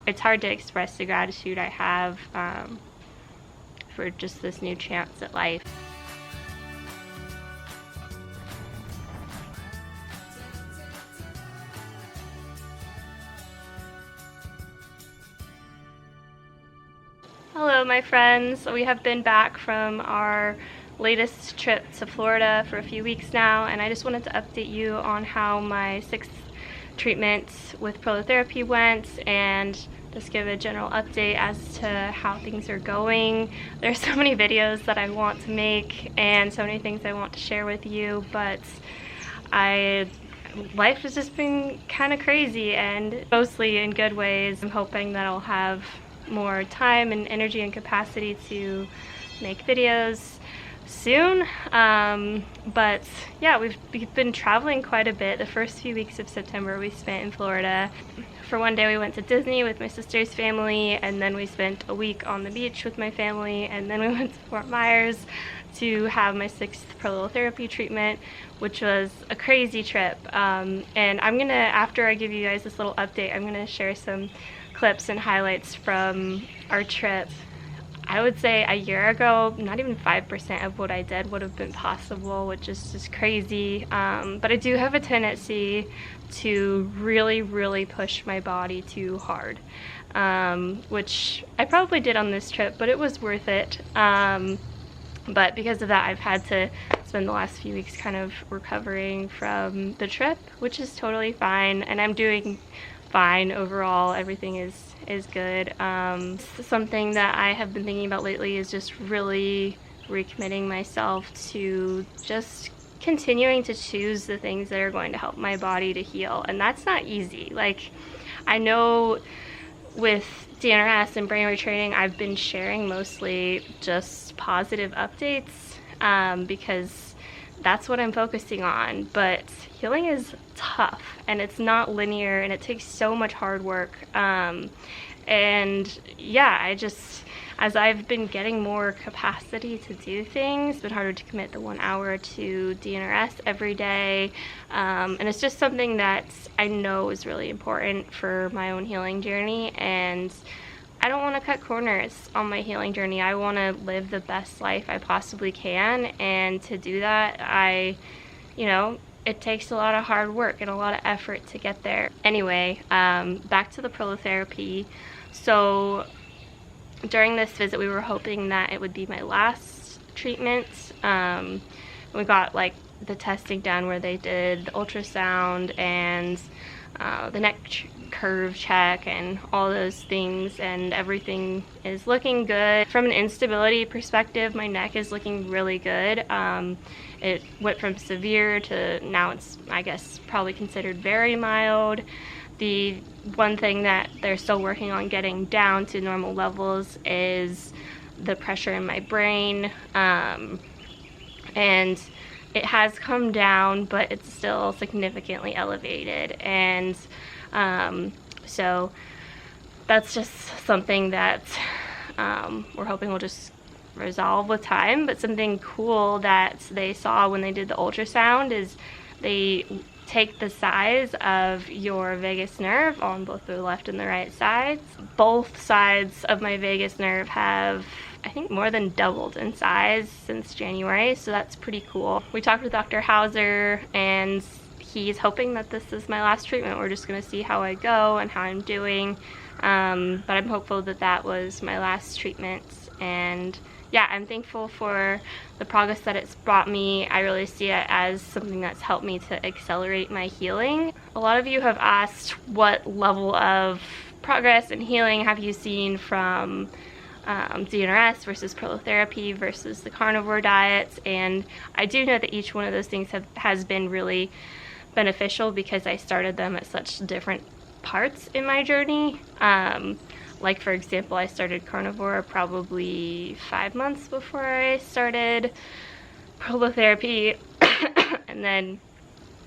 it's hard to express the gratitude I have for just this new chance at life. Hello my friends, we have been back from our latest trip to Florida for a few weeks now, and I just wanted to update you on how my 6th treatment with Prolotherapy went and just give a general update as to how things are going. There's so many videos that I want to make and so many things I want to share with you, but life has just been kind of crazy, and mostly in good ways. I'm hoping that I'll have more time and energy and capacity to make videos soon. But yeah, we've been traveling quite a bit. The first few weeks of September we spent in Florida. For one day we went to Disney with my sister's family, and then we spent a week on the beach with my family, and then we went to Fort Myers to have my 6th Prolotherapy treatment, which was a crazy trip. And I'm gonna, after I give you guys this little update, I'm gonna share some clips and highlights from our trip. I would say a year ago, not even 5% of what I did would have been possible, which is just crazy. But I do have a tendency to really push my body too hard, which I probably did on this trip, but it was worth it. But because of that, I've had to spend the last few weeks kind of recovering from the trip, which is totally fine, and I'm doing fine overall. Everything is good. Something that I have been thinking about lately is just really recommitting myself to just continuing to choose the things that are going to help my body to heal, and that's not easy. Like, I know with DNRS and brain retraining, I've been sharing mostly just positive updates because that's what I'm focusing on, but healing is tough and it's not linear and it takes so much hard work. And yeah, as I've been getting more capacity to do things, it's been harder to commit the 1 hour to DNRS every day. And it's just something that I know is really important for my own healing journey, and I don't want to cut corners on my healing journey. I want to live the best life I possibly can, and to do that, it takes a lot of hard work and a lot of effort to get there. Anyway, back to the Prolotherapy. So during this visit, we were hoping that it would be my last treatment. We got like the testing done where they did the ultrasound and the neck curve check and all those things, and everything is looking good. From an instability perspective, my neck is looking really good. It went from severe to now it's, I guess, probably considered very mild. The one thing that they're still working on getting down to normal levels is the pressure in my brain, and it has come down, but it's still significantly elevated. And so that's just something that we're hoping will just resolve with time. But something cool that they saw when they did the ultrasound is they take the size of your vagus nerve on both the left and the right sides. Both sides of my vagus nerve have, I think, more than doubled in size since January, so that's pretty cool. We talked with Dr. Hauser, and he's hoping that this is my last treatment. We're just going to see how I go and how I'm doing, but I'm hopeful that that was my last treatment. And yeah, I'm thankful for the progress that it's brought me. I really see it as something that's helped me to accelerate my healing. A lot of you have asked what level of progress and healing have you seen from DNRS versus Prolotherapy versus the carnivore diets, and I do know that each one of those things has been really beneficial because I started them at such different parts in my journey. Like, for example, I started carnivore probably 5 months before I started Prolotherapy, and then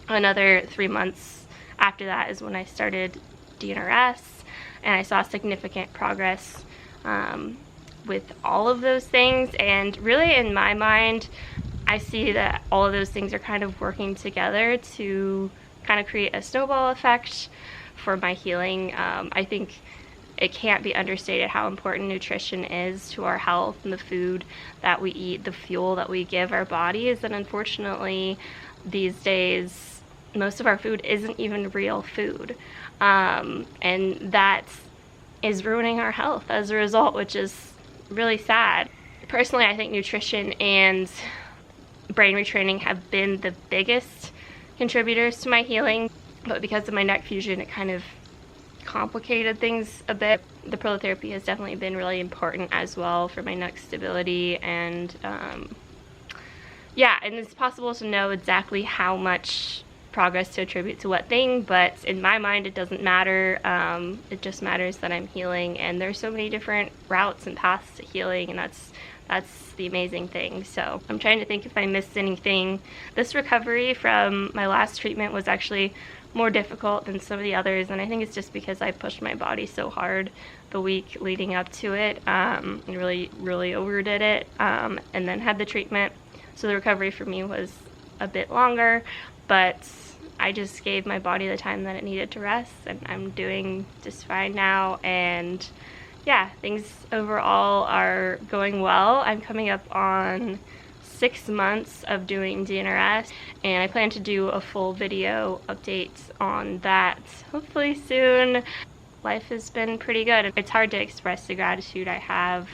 another 3 months after that is when I started DNRS, and I saw significant progress with all of those things. And really, in my mind, I see that all of those things are kind of working together to kind of create a snowball effect for my healing. I think it can't be understated how important nutrition is to our health, and the food that we eat, the fuel that we give our bodies. And unfortunately, these days, most of our food isn't even real food. And that is ruining our health as a result, which is really sad. Personally, I think nutrition and brain retraining have been the biggest contributors to my healing, but because of my neck fusion, it kind of complicated things a bit. The prolotherapy has definitely been really important as well for my neck stability, and yeah, and it's possible to know exactly how much progress to attribute to what thing, but in my mind it doesn't matter. It just matters that I'm healing, and there's so many different routes and paths to healing, and that's the amazing thing. So I'm trying to think if I missed anything. This recovery from my last treatment was actually more difficult than some of the others, and I think it's just because I pushed my body so hard the week leading up to it, and really overdid it, and then had the treatment. So the recovery for me was a bit longer, but I just gave my body the time that it needed to rest, and I'm doing just fine now. And yeah, things overall are going well. I'm coming up on 6 months of doing DNRS, and I plan to do a full video update on that hopefully soon. Life has been pretty good. It's hard to express the gratitude I have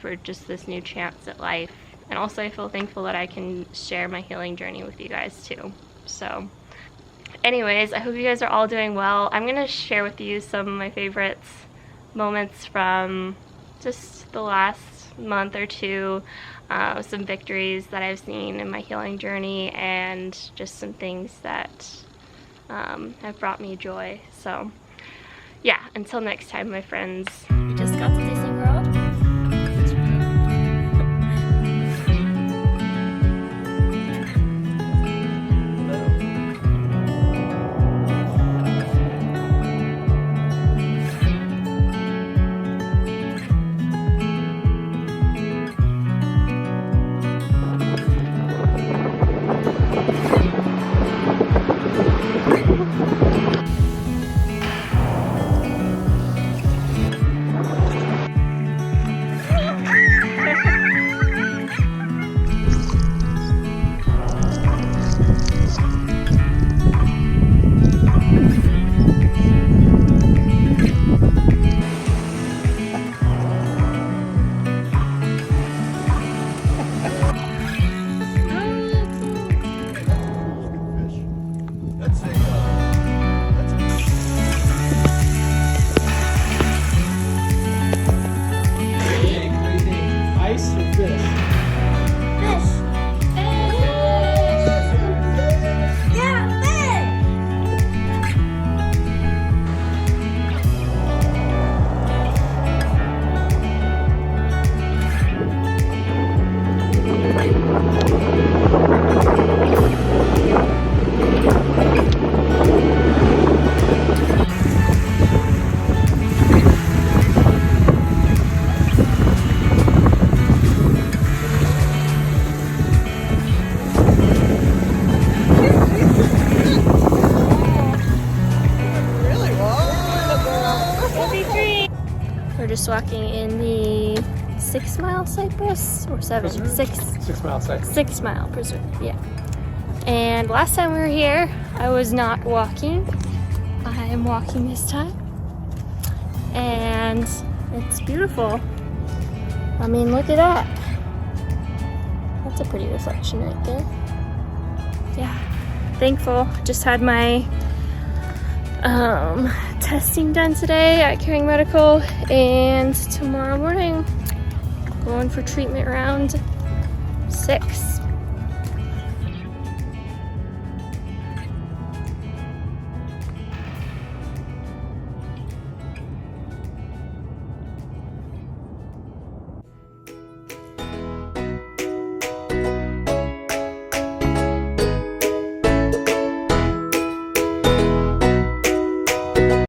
for just this new chance at life. And also I feel thankful that I can share my healing journey with you guys too. So anyways, I hope you guys are all doing well. I'm gonna share with you some of my favorites moments from just the last month or two, some victories that I've seen in my healing journey, and just some things that have brought me joy. So yeah, until next time, my friends. We just got to Disney World. We're just walking in the 6 mile cypress, or 7? Preserve? 6 mile cypress. 6 mile preserve, yeah. And last time we were here, I was not walking. I am walking this time. And it's beautiful. I mean, look at that. That's a pretty reflection right there. Yeah, thankful. Just had my testing done today at Caring Medical, and tomorrow morning going for treatment round 6.